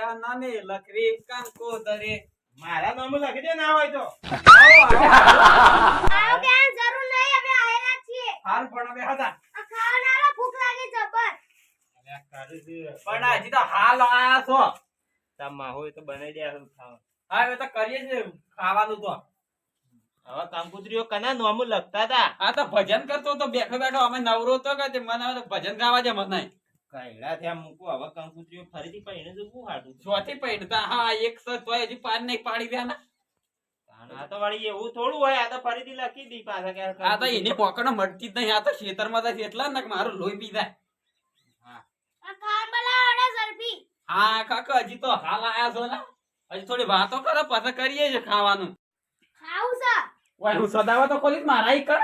ગયા નાને લખરી કંકોતરે મારા નામ લખી દે ના હોય તો આવો બેન જરૂર નહીં અમે આયેલા છીએ હાલ પણ અમે હતા આ ખાનારો ભૂખ લાગે જબર પણ હજી તો હાલ આયા છો તમા હોય તો બનાવી દે ખાવા હા હવે તો કરીએ છે ખાવાનું તો હવે કંકુતરીઓ કના નામ લખતા હતા આ તો ભજન કરતો તો બેઠો બેઠો અમે નવરો તો કે મને હવે તો ભજન ગાવા જ મન નહીં કઈડા થયા મૂકું હવે કંકુતરીઓ ફરીથી પૈણે તો શું હાડું ચોથી પૈણતા હા એક સત હોય હજી પાર નહીં પાડી દે ને આ તો વળી એવું થોડું હોય આ તો ફરીથી લખી દી પાછા કે આ તો એની પોકડો મળતી જ નહીં આ તો ખેતરમાં તો એટલા ને કે મારું લોહી પી જાય આ ખાન બનાવડા ઝડપી હા કાકા હજી તો હાલ આયા છો ને હજી થોડી વાતો કરો પછી કરીએ છે ખાવાનું ખાવું છે ઓય હું સદાવા તો ખોલી મારા ઈ કર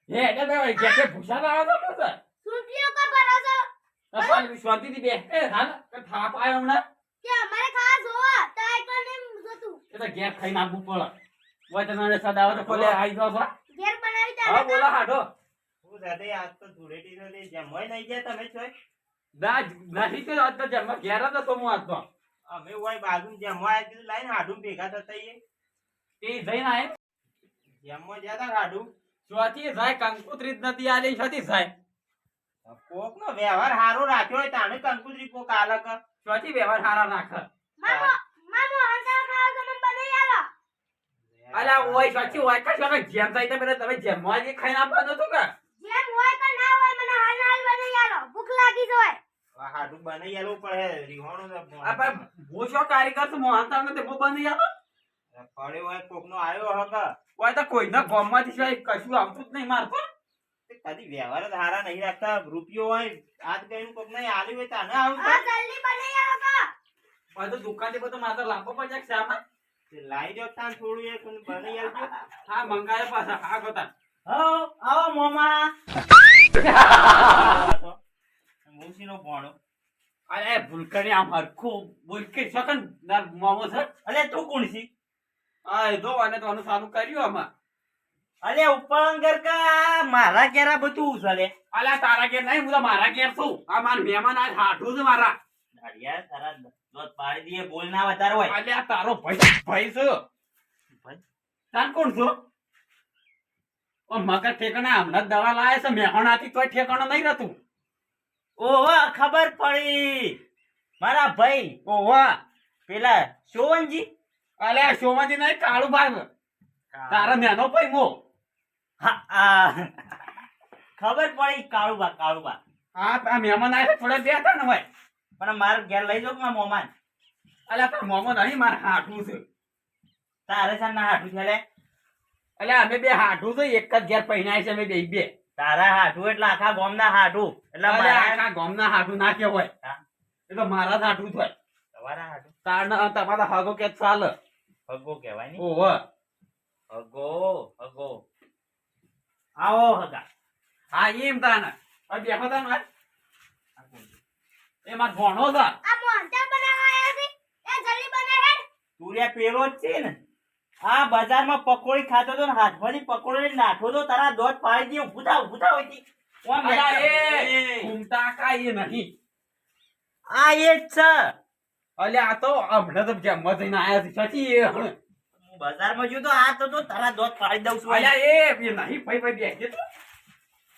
હે એટલે બે કે કે ભૂસા લાવા તો કે સુટિયો કા ભરો છો સર શાંતિથી બે એ હાલ કે થાપ આયો હમણાં કે અમારે ખાવા જોવા તો આઈ કોને જોતું એ તો ગેસ ખાઈને આપવું પડે ઓય તને સદાવા તો ખોલે આવી જાવ છો ઘેર બનાવી હા તા બોલા હાડો હું સાથે આજ તો ધૂળેટી તો દે જમવાય નહીં ગયા તમે છો ના નથી તો આજ તો જન્મ ઘેર જ હતો હું આજ તો અમે હોય બાજુ જમવા આવ્યા કીધું લાઈને હાડું ભેગા થતા એ જઈને આય જમવા જ્યાં તા હાડું ચોથી જાય કંકુત્રી જ નથી આલી છતી જાય કોક નો વ્યવહાર સારો રાખ્યો હોય તાને કંકુતરી કોક આલક ચોથી વ્યવહાર હારા નાખ મામો મામો હંસા ખાવા તો મને બનાવી આલો અલા ઓય ચોથી ઓય કા છો જેમ જાય તો પેલા તમે જમવા જે ખાઈને આપવાનું હતું કે જેમ હોય કે ના હોય મને હાલ હાલ બનાવી આલો ભૂખ લાગી જોય હાડું બનાવી આલવું પડે રીહોણું આ પણ હું શું કારીગર છું મોહનતાળ ને તે હું બની આલો પડે હોય કોક નો આવ્યો હક ઓય તો કોઈના ગામમાંથી સિવાય કશું આવતું જ નહીં મારતો કદી વ્યવહાર જ હારા નહીં રાખતા રૂપિયો હોય આજ કઈ કોક નહીં આલ્યું હોય તાને આવું હા જલ્દી બનાવી આલો કા બધું દુકાનથી બધું મારે લાંબો પડશે કે શામાં લાઈ દો તાન થોડું એક બનાવી આલજો હા મંગાય પાછા હા ગોતા આવો મોમા મુસીનો ભણો અરે ભૂલકણી આમ હરખું ભૂલકી શકન મોમો છે અલે તું કોણ છી આ જો અને તો આનું સારું કર્યું આમાં અલે ઉપર અંગર કા મારા કેરા બધું ઉછલે અલ્યા તારા ઘેર નહીં હું તો મારા ઘેર છું આ માર મહેમાન આજ હાઠું છે મારા યાર તારા દોત પાડી દીએ બોલ ના વધારે હોય અલ્યા તારો ભાઈ છે ભાઈ તાન કોણ છો ઓ મગર ઠેકાણા હમણાં દવા લાવે છે મેહોણાથી તોય ઠેકાણો નહીં રહેતું ઓહો ખબર પડી મારા ભાઈ ઓહો પેલા સોવનજી અલ્યા શોમાંથી નહીં કાળું ભાગ તારા નેનો ભાઈ મો હા ખબર પડી કાળુબા હા આ મહેમાન આવ્યા થોડા બે હતા ને ભાઈ પણ મારે ઘેર લઈ જાવ કે મોમાન અલ્યા તાર મોમો નહીં મારે હાઠું છે તારે સા ના હાટું છે લે અલ્યા અમે બે હાઠું છે એક જ ઘેર પહેણાય છે અમે બે તારા હાટું એટલે આખા ગામ ના હાટું એટલે અલ્યા મારા આખા ગામના હાઠું ના કહેવાય હા. એ તો મારા જ હાઠું થાય તમારા હાટું તારના તમારા હગો કે ચાલે હગો કહેવાય ને ઓહો હગો આવો હગા હા એમ તાને હવે બેઠો તા ને એ માર ભણો છે આ મોહનતાળ બનાવવા આયા છે એ જલ્દી બનાવે હેડ તુરિયા પેલો જ છે ને આ બજારમાં પકોડી ખાતો તો ને હાથમાંથી પકોડી નાખો તો તારા દોત પાડી દે ઉભા હોતી અલ્યા એ ઘૂમતા કાંઈ નહીં આ એ જ છે અલ્યા આ તો હમણાં તો જમવા જઈને આયા છે છતી એ હું બજારમાં જો તો આ તો તારા દોત પાડી દઉં છું અલ્યા એ નહીં ભાઈ બેસી તો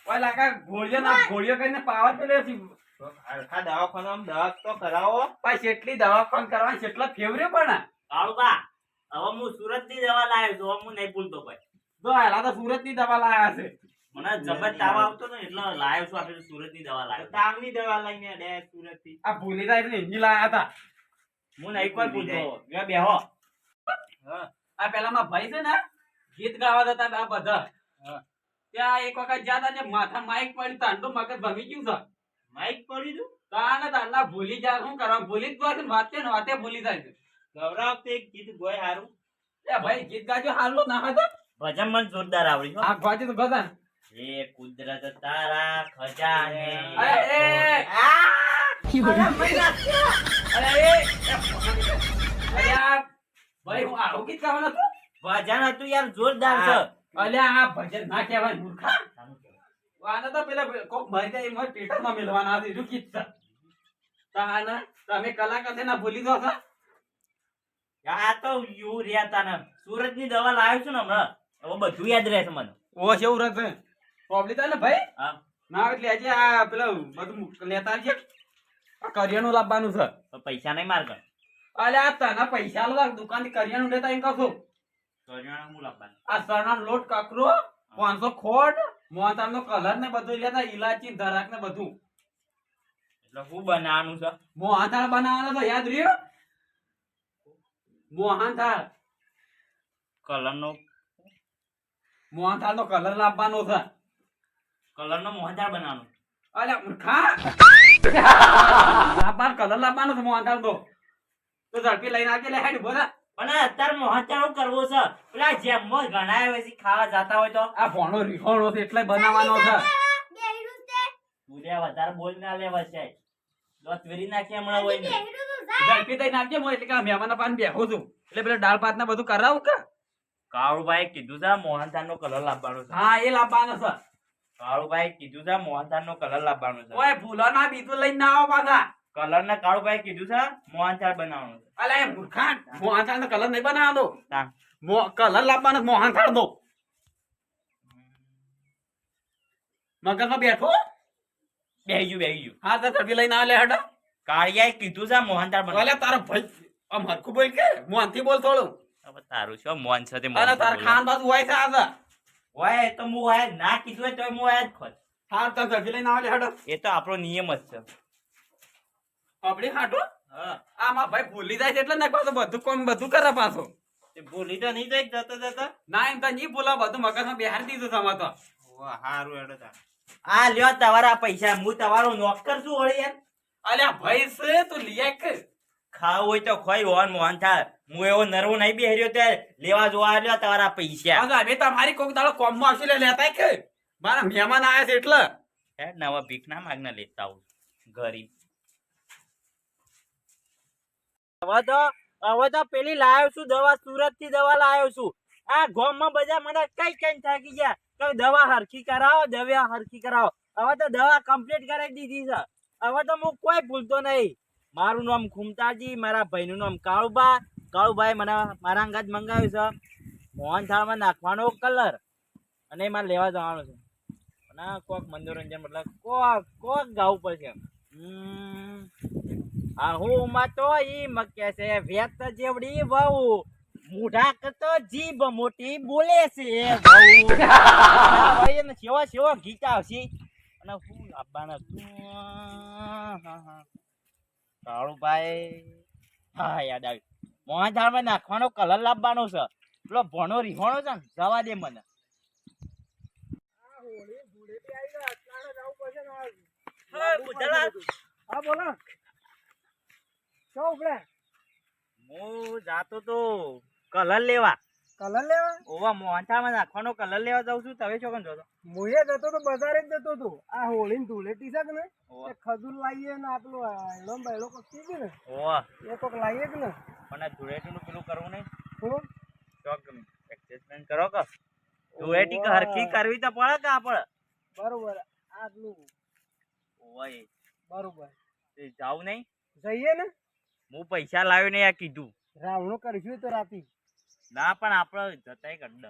ઓય લાગા ગોળીઓ કરીને પાવર પેલે હરખા દવાખાનામાં દવા તો કરાવો ભાઈ કેટલી દવાખાન કરવાની કેટલા ફેવરે પણ કાળુબા હવે હું સુરત ની દવા લાવ્યો છું હવે હું નહીં ભૂલતો ભાઈ જો એલા તો સુરત ની દવા લાયા છે મને જબર તાવ આવતો ને એટલે લાવ્યો છું આપણે સુરત ની દવા લાવ્યો તાવની દવા લઈને ડે સુરત થી આ ભૂલી જાય ને હિન્દી લાયા હતા હું નહીં કોઈ ભૂલતો મેં બેહો આ પેલામાં ભાઈ છે ને ગીત ગાવા જતા આ બધા ત્યાં એક વખત જ્યાં ને માથા માઇક પડી તાન તો મગજ ભમી ગયું છે માઈક પડી દઉં તાના ભૂલી જાય શું કરવા ભૂલી જ જાય વાતે ભૂલી જાય છે ગૌરવ તે ગીત ગોય હારું એ ભાઈ ગીત ગાજો હાલો ના હતા ભજન મને જોરદાર આવડી આ ગાજો તો ગદન હે કુદરત તારા ખજાને અરે એ અરે એ અરે ભાઈ હું આવું ગીત ગાવાનું હતું ભજન હતું યાર જોરદાર છે અલ્યા આ ભજન ના કહેવાય મૂર્ખા આને તો પેલા કોક મરી જાય એમાં પેટમાં મેલવાના હતી શું ગીત છે તાને તમે કલાકાર છે ના ભૂલી દો છો આ તો યુ રહ્યા તા ને સુરતની દવા લાવ્યો છું ને હમણાં હવે બધું યાદ રહેશે મને. ઓ કેવું રસ છે પ્રોબ્લેમ થાય ને ભાઈ હા ના એટલે આજે આ પેલા બધું લેતા છે આ કરિયાણું લાવવાનું છે. તો પૈસા નહીં માર કર અલે આ તને પૈસા લો દુકાન થી કરિયાણું લેતા એમ કહું કરિયાણા હું લાવવાનું આ ચણાનો લોટ કકરો 500 ખોડ મોહનથાળ નો કલર ને બધું લેતા ઈલાચી ધરાક ને બધું એટલે શું બનાવવાનું છે મોહનથાળ બનાવવાનો તો યાદ રહ્યો મોહનથાળ નો કલર લાવવાનો છે કલરનો મોહનથાળ બનાવવાનો. અલે મૂર્ખા લાવવાનો કલર લાવવાનો છે મોહનથાળ તો ઝડપી લઈને આવજે લે હેડ બોલા. પણ અત્યારે મોહનથાળ શું કરવો છે પેલા જેમમાં ઘણા હોય ખાવા જતા હોય તો આ ભોણો રીહોણો છે એટલે બનાવવાનો છે. બેહીરું છે તું વધારે બોલ ના લેવા છે દોત વેરી નાખી હમણાં હોય ને બેહીરું છે ઝડપી દઈને આવજે હું એટલે કે મહેમાન પાન બેહું છું એટલે પેલા દાળ ભાત ને બધું કરાવું કે કાળુભાઈ કીધું છે મોહનથાળ નો કલર લાવવાનો છે. હા એ લાવવાનો છે. કાળુભાઈ કીધું છે મોહનથાળ નો કલર લાવવાનો છે. ઓય ભૂલો ના બીજું લઈને ના આવો પાછા. કલર ને કાળુભાઈ કીધું છે મોહનથાળ બનાવવાનો છે. અલે એ મૂર્ખા મોહનથાળ નો કલર નહીં બનાવવાનો તાણ. કલર લાવવાનો છે મોહનથાળ નો મગજમાં બેઠો બેહી ગયું હા તો ઝડપી લઈને આવે લે હેડ. કાળિયાએ કીધું છે મોહનથાળ બનાવવાનો. અલે તારો ભાઈ આમ હરખું બોલ કે મોહનથી બોલ થોડું. હવે તારું શું મોહન સાથે અને તાર ખાન બાજુ હોય છે આજે હોય તો હું હોય ના કીધું હોય તો હું હોય જ ખોજ. હા તો ઝડપી લઈને આવે લે હેડ. એ તો આપણો નિયમ જ છે. આપણી હાટો હા આમાં ભાઈ ભૂલી જાય છે એટલે ને પાછું બધું કોમ બધું કરે પાછો. તે ભૂલી તો નહીં જાય જતા ના એમ તો નહીં ભૂલા બધું મગજમાં બેહાડી દીધું તમે તો. હારું હેડો તા. આ લ્યો તમારા પૈસા હું તમારો નોકર છું વળી યાર. અલ્યા ભાઈ છે તું લઈ કે ખાવું હોય તો ખોઈ હોન મોહનથાળ હું એવો નરવો નહીં બેહર્યો ત્યારે લેવા જોવા આવ્યો તમારા પૈસા. પાછા હવે તમારી કોક દાડો કોમમાં આવશે લે લેતા કે મારા મહેમાન આયા છે એટલે હે નવા ભીખ ના માગને લેતા આવું ગરીબ. હવે તો પેલી લાવ્યો છું દવા સુરત થી દવા લાવ્યો છું. આ ગામમાં બધા મને કઈ થાકી ગયા કે દવા હરખી કરાવો. હવે તો દવા કમ્પ્લીટ કરાવી દીધી છે. હવે તો હું કોઈ ભૂલતો નહીં. મારું નામ ખુમતાજી મારા ભાઈનું નામ કાળુભાઈ મને મારા અંગાજ મંગાવ્યું છે મોહનથાળમાં નાખવાનો કલર અને એમાં લેવા જવાનું છે. અને કોક મનોરંજન મતલબ કોક ગાવું પડશે. હું માં તો ઈ મકે છે વ્યક્ત જેવડી વહુ મૂઢા કરતો જીભ મોટી બોલે છે વહુ. સેવો ગીત આવશે અને હું લાવવાના કાળુભાઈ. હા યાદ આવ્યું મોહનથાળમાં નાખવાનો કલર લાવવાનો છે. પેલો ભણો રીહોણો છે ને જવા દે મને. હા બોલો શું ઉપડે હું જાતો તો કલર લેવા. કલર લેવા ઓવા મોહનથાળમાં નાખવાનો કલર લેવા જાઉં છું. તમે શું જોતો મુએ જતો તો બજારે જ જતો તો આ હોળી ની ધૂળેટી છે કે ને ઓવા. એ ખજૂર લાવીએ ને આપણું એનો બહેલો કોક કીધી ને ઓવા એ કોક લાવીએ કે ને પણ આ ધૂળેટીનું પેલું કરવું નહીં શું ચોક એડજસ્ટમેન્ટ કરો કે ધૂળેટી હરખી કરવી તો પડે કે આપણે. બરોબર આટલું ઓય બરોબર તે જાવ નહીં. જઈએ ને હું પૈસા લાવ્યો ને આ કીધું રાવણું કરીશું તો રાતી ના પણ આપણે જતાય ગંડ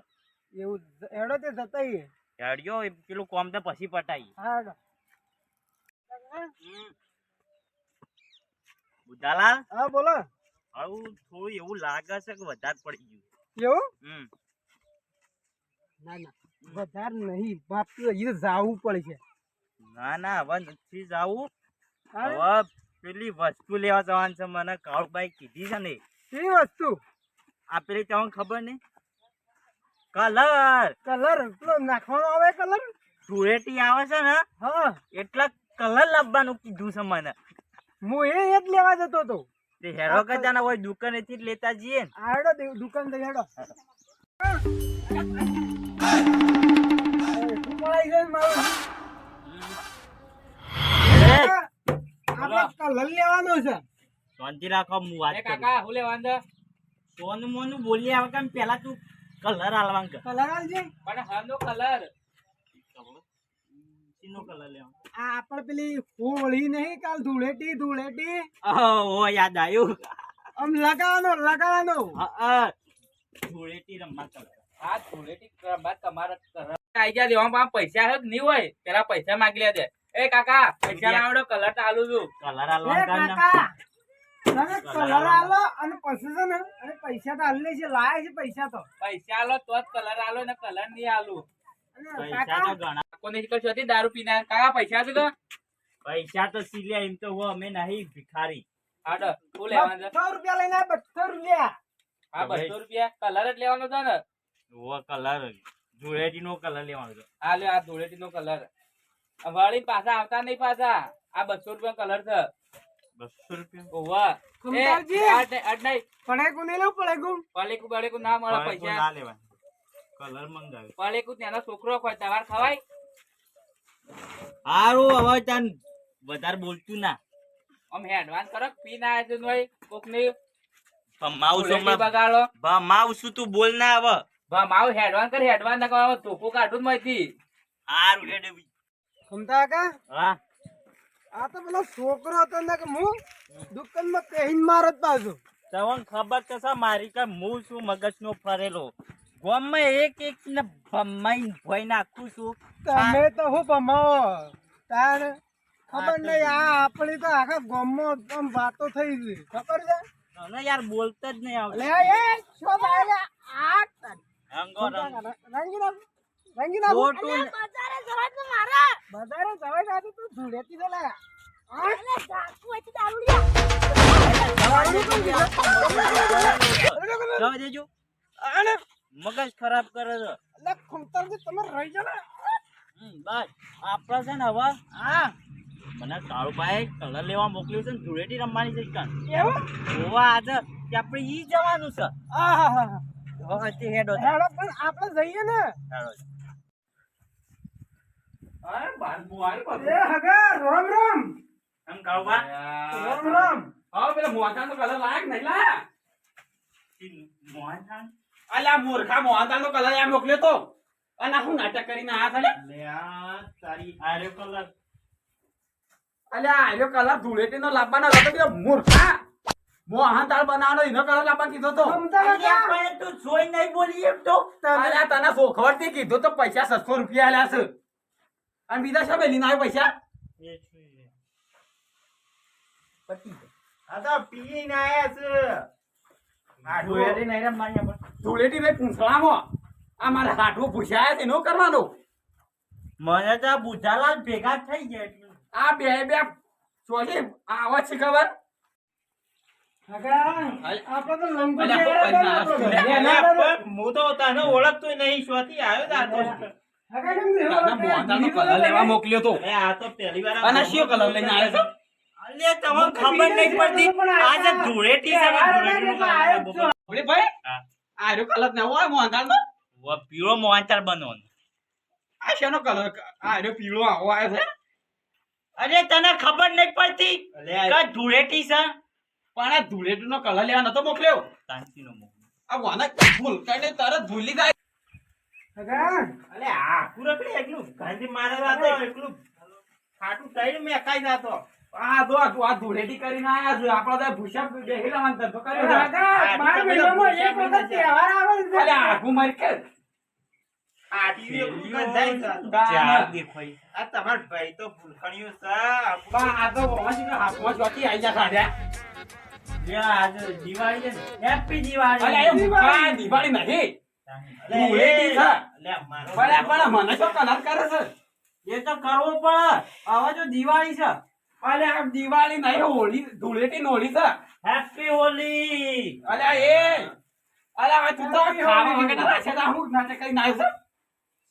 એવું એડો તે જતાઈએ હેડ્યો પેલું કોમ તો પછી પટાઈ. હા એડો બુધાલાલ હા બોલો આવું થોડું એવું લાગે છે કે વધારે પડી ગયું. એવું ના ના વધારે નહીં બાપ તો એ જાવું પડશે. ના હવે નથી જાવું. હા હવે પેલી વસ્તુ લેવા જવાનું છે. મને કાળુભાઈ કીધી છે ને કેવી વસ્તુ આ પેલી તમને ખબર નહીં કલર કલર પેલો નાખવાનો આવે કલર ધૂળેટી આવે છે ને હા એટલા કલર લાવવાનું કીધું છે મને. હું એ જ લેવા જતો હતો તે હેરો કરતા હોય દુકાનેથી જ લેતા જઈએ ને. આડો દુકાન થઈ હેડો આપણે કલર લેવાનો છે શાંતિ રાખો હું વાત એ કરું. કાકા હું લેવાનું છે સોનું મોનું બોલી આવે કેમ પેલા તું કલર હાલવાનું કર. કલર આલજે પણ હાનો કલર શીનો કલર લેવાનો? આ આપણે પેલી હોળી નહીં કાલ ધૂળેટી ઓહો યાદ આવ્યું. આમ લગાવવાનો ધૂળેટી રમવા કલર. આ ધૂળેટી બાદ તમારા આઈ ગયા દેવામાં પૈસા હે કે નહીં હોય પેલા પૈસા માંગી લે દે. એ કાકા પૈસા લાવડો કલર તો આલું છું. કલર એ આલવાનું કામ ના. કાકા તમે કલર આલો અને પછી છે ને અને પૈસા તો આલે છે લાયા છે પૈસા તો પૈસા આલો તો જ કલર આલો ને કલર નહીં આલું. અને પૈસા કાકા તો ઘણા. કોને શીખર દારૂ પીને કાકા પૈસા તો પૈસા તો સીલ્યા એમ તો હું અમે નહીં ભિખારી. આડો શું લેવાનું છે? 200 રૂપિયા લઈને આવ, 200 રૂપિયા હા 200 રૂપિયા કલર જ લેવાનો છે ને. વો કલર ધૂળેટી નો કલર લેવાનો છે. આ લે આ ધૂળેટી નો કલર વળી પાછા આવતા નહીં પાછા. આ 200 રૂપિયા કલર છે. 200 રૂપિયા. ઓવા ખમતાજી. અડ નહીં પડેકું નહીં લઉં પડેકું પલેકું બળેકું ના મળે કલર પૈસા. ના લેવાય. કલર મંગાવ્યો. પલેકું ત્યાંનો છોકરો ખોય તમારે ખવાય. હારું હવે તન વધારે બોલતું ના. આમ એડવાન્સ કરો પી ના આવે છે કોક ની માઉ બગાડો માઉ શું તું બોલ ના હવે. માવ હેડવાન કરી હેડવાન ના કરો ધોકો કાઢું માંથી. હારું હેડે બી. ખમતા કાકા હા આ તો પેલો છોકરો હતો ને કે હું દુકાનમાં કહીને મારો જ પાછો તમને ખબર તો છે મારી કે હું શું મગજ નો ફરેલો ગામમાં એક ને ભમાઈ ભોય નાખું છું. તમે તો હું ભમાવો તાર ખબર નહીં આ આપણી તો આખા ગામમાં આમ વાતો થઈ ગઈ ખબર છે તને યાર બોલતા જ નહીં આવડે. લે એ શું થાય લે આ રંગો રંગ. રંગીના ખોટું અરે ને. બજારે જવા તો મારા બજારે જવાય જાતી તું ધૂળેટી છે લે અરે ડાકુ હોય તો દારૂડિયા જવા દેજો. મગજ ખરાબ કરે છે. એટલે ખમતાજી તમે રહી જાઓ ને બસ આપડે છે ને હવે હા મને કાળુભાઈ કલર લેવા મોકલ્યું છે ને ધૂળેટી રમવાની છે કાન. એવું જોવા આજે કે આપણે ઈ જવાનું છે. આહાહા. હવે તે હેડો હેડો પણ આપણે જઈએ ને હેડો. અરે બાર બુઆઈ બધું. એ હગા રામ રામ એમ કાળુભા રામ રામ હવે પેલા મોહનથાળ નો કલર લાયક નહીં લાયા. મોહન થાન અલ્યા મૂર્ખા મોહનથાળ નો કલર એમ મોકલ્યો તો અને હું નાટક કરીને આયા થાલે. લે આ તારી આર્યો કલર. અલ્યા આર્યો કલર ધૂળેટી નો લાવવાનો હતો કે મૂર્ખા મોહનથાળ બનાવવાનો એનો કલર લાવવાનો કીધો તો. ખમતા કાકા પણ તું જોઈ નહીં બોલી એમ તો. અલ્યા તને સોખવડથી કીધું તો પૈસા 700 રૂપિયા આલ્યા છે અને બીજા શા બેલી ના પૈસા આ તો પીને આયા છે. ધૂળેટી નહીં રમવાની આપણે. ધૂળેટી ને પૂંછડામાં આ મારા હાથું પૂછાયા છે એનો કરવાનો. મને તો આ બુધાલાલ ભેગા થઈ ગયા એટલે. આ બે ચોલી આવા છે ખબર. હગા આપણે તો લંગો અલ્યા, હું તો તને ઓળખતો નહીં શોથી આવ્યો તા તો. હગા કેમ તને મોહનથાળનો કલર લેવા મોકલ્યો તો અરે આ તો પહેલી વાર અને શિયો કલર લઈને આવ્યો છો. અલ્યા તમને ખબર નહીં પડતી આજે ધૂળેટી છે ને ધૂળેટીનો કલર બોલે ભાઈ હા. આ રહ્યો કલર ન હોય મોહનથાળનો. વો પીળો મોહનથાળ બનવાનો. આ શેનો કલર આ રહ્યો પીળો આવો આવ્યો છે. અરે તને ખબર નહીં પડતી કે ધૂળેટી છે. પણ આ ધૂળેટીનો કલર લેવા નતો મોકલ્યો. તાંસીનો મોકલો. આ વાના ભૂલકાઈને તરત ભૂલી જાય. હગા અલે આ પૂરકડી એકલું ગાંધી મારેલા તો એકલું ખાટું ટાઈડ મેકાઈ જાતો. આ જો આ ધૂળેટી કરીને આયા છે. આપડા તો ભૂસા બેહીલા વાન ધંધો કર્યો છે. હગા મારા વિડીયોમાં એક વખત તહેવાર આવે છે અલ્યા આઘું મારી કે આ ટીવી એકલું ગંધાઈ જાતું. ચાર ચાર દેખાય. આ તમાર ભાઈ તો ભૂલકણિયું છે. પણ આ તો ઓમાજી હાથમાં ચોટી આઈ જા સાડ્યા. આજે દિવાળી છે ને હેપી દિવાળી. અલ્યા એ મુખા દિવાળી નહીં. ધૂળેટી છે. પણ મને તો કલર કરે છે. એ તો કરવો પડે. હવે જો દિવાળી છે. અલ્યા આ દિવાળી નહીં હોળી ધૂળેટી નો હોળી છે. હેપી હોલી. અલ્યા એ અલ્યા તું તો ખાવા વગર રાખે તો હું નાટક કરીને આવ્યો છે.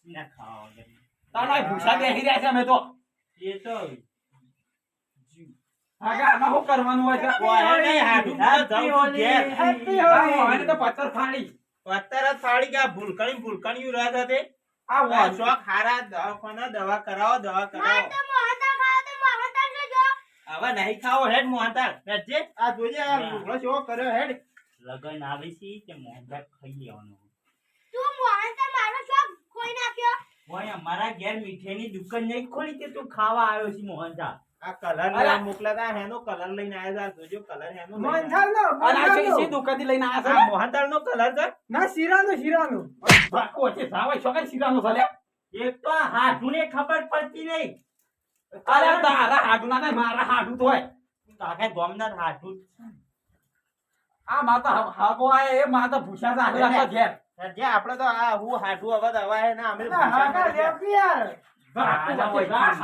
ના ખાવા વગર. તારા ભૂસા બેહી રહ્યા છે અમે તો. એ તો આગા આમાં શું કરવાનું હોય છે? કોઈ હાડું હેપી હોલી હેપી હોલી આને તો પથ્થર ફાડી. પત્તર ફાડી ગયા ભૂલકણિયું રહેતા તે. આ વાંચો. શોખ હારા દવાખાના દવા કરાવો દવા માર કરાવો. તો મોહનથાળ ખાવા તો મોહનથાળ જોજો હવે નહીં ખાવો હેડ મોહનથાળ હેડજે. આ જોજે આ લુગડો શો કર્યો હેડ. લગન આવે છે કે મોહનથાળ ખાઈ લેવાનો. તું મોહનથાળ મારો શોખ ખોઈ નાખ્યો ઓય અમારા ઘેર મીઠાઈની દુકાન નહીં ખોલી કે તું ખાવા આવ્યો છે મોહનથાળ. આ કલર અલા. મોકલાતા હેનો કલર લઈને આવ્યા હતા જોજો કલર હેનો લઈને મોહનથાળનો, અને આ મોહનથાળનો. શી દુકાનથી લઈને આવ્યા. આવ્યા આ મોહનથાળનો કલર છે ના શીરાનો છે બાકો છે સાવા છોકરા શીરાનો ચાલ્યા એક તો આ હાથુને ખબર પડતી નહીં અરે તારા હાડું ના થાય, મારા હાડું તો હોય આખા ગામના હાથું આ માતા હાગો આય એ માતા ભૂસા છે આગળ ઘેર જે આપણે તો આ હું હાથું હવે દવા હે ને અમે ના, હાકા લેપી યાર.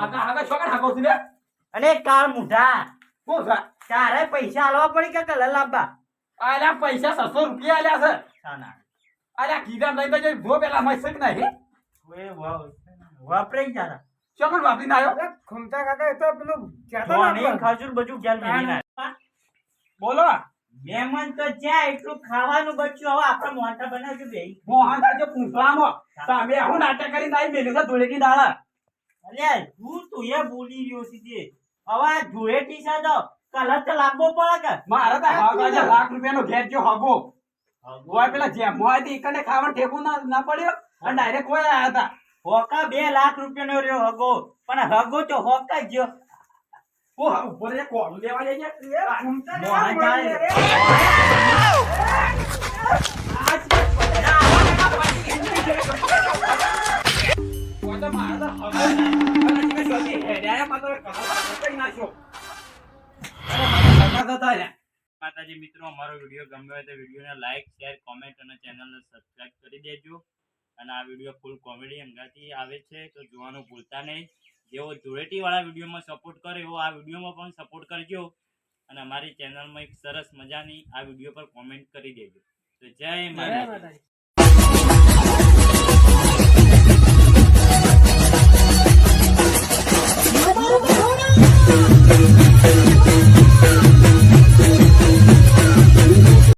હાગા છોકરા હાગો છે લે અને કાળ મુઢા શું છે તારે પૈસા આલવા પડી કે કલર લાવવા આલ્યા પૈસા 600 રૂપિયા આલ્યા છે સાના આલ્યા કીધા લઈ તો જો પેલા મસ્ત નહીં વાપરે જરા ચોકન વાપરીને આવ્યો અરે ખમતા કાકા એ તો પેલું કહેતા ના ધોણી પણ. ખજૂર બધું ગેલ મેલીને આવ્યા. બોલો મહેમાન તો જ્યાં એટલું ખાવાનું બચ્યું હવે આપણે મોટા બનાવજો બે મોહન જે પૂંછડામાં તમે હું નાટક કરીને આવી મેલ્યું છે ધૂળેટી દાડા અલ્યા તું એ બોલી રહ્યો છે તે હવે આ ધૂળેટી છે તો કલર તો લાવવો પડે કે મારે તો હાગો આજે ₹1,00,000 ઘેર જો હાગો હોય પેલા જેમ હોય તે એકને ખાવાનું ઠેકું ના પડ્યો અને ડાયરેક્ટ કોઈ આયા હતા હોકા 2 લાખ રૂપિયાનો રહ્યો હગો પણ હગો તો હોકા જ ગયો ઓ ઉપર જે કોણ લેવા જઈએ ખમતા મોહન કાકા ચાલે. બોલે રે. માતાજી મિત્રો અમારો વિડીયો ગમ્યો હોય તો વિડીયોને લાઈક શેર કોમેન્ટ અને ચેનલને સબસ્ક્રાઇબ કરી દેજો અને આ વિડીયો ફૂલ કોમેડી અંગાથી આવે છે તો જોવાનું ભૂલતા નહીં જેવો ધૂળેટી વાળા વિડીયોમાં સપોર્ટ કરે એવો આ વિડીયોમાં પણ સપોર્ટ કરજો અને અમારી ચેનલમાં એક સરસ મજાની આ વિડીયો પર કોમેન્ટ કરી દેજો તો જય માતાજી. માતાજી.